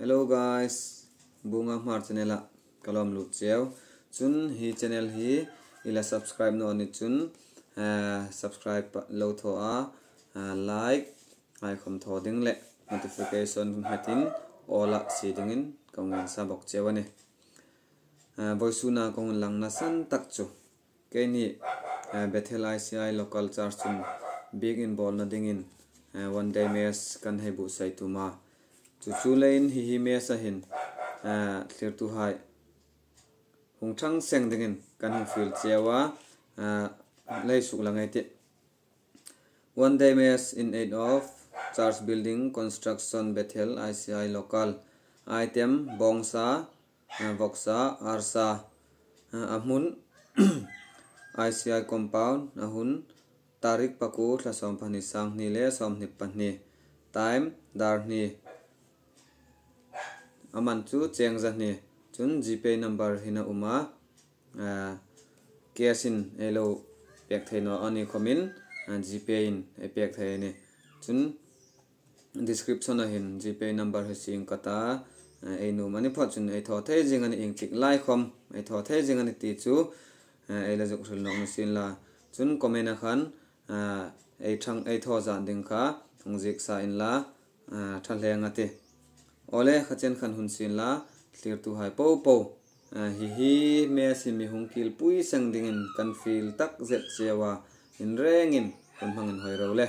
Hello guys, Buonga Hmar channel kalom lu cheiu chun hi channel hi ila subscribe no ni chun subscribe lo tho a like ai khom tho ding le notification hatin ola si dingin kongin sa bok chewani boisuna kong langna san tak chu Keini Bethel I local church chun Biekin bawlna dingin one day mess kan hai buitsai tuma chu lein hi mess a hin clear to hai hung thang seng dingin kan hung fiel chewa lei suk langai ti one day mess in aid of church building construction Bethel I local item bongsa boksa arsa amun ICI compound ahun tarik paku thlasom phani sang ni le som ni pani time dar ni aman chu cheng za ni chun gp number hina uma kesin elo pek theino ani khomin gp in pek the ni chun description a hin gp number he sing kata einu mani pho chun e tho the jing ani ing tik lai khom e tho the jing ani ti chu ela jok rul no sin la chun comment a khan e thang e tho jan ding kha thongjik sa in la thaleng ate ole khachen khan hun sin la clear to hai po hi me sim mi hung kil pui sang dingin kan feel tak zet chewa in rengin kon hangin hoi ro le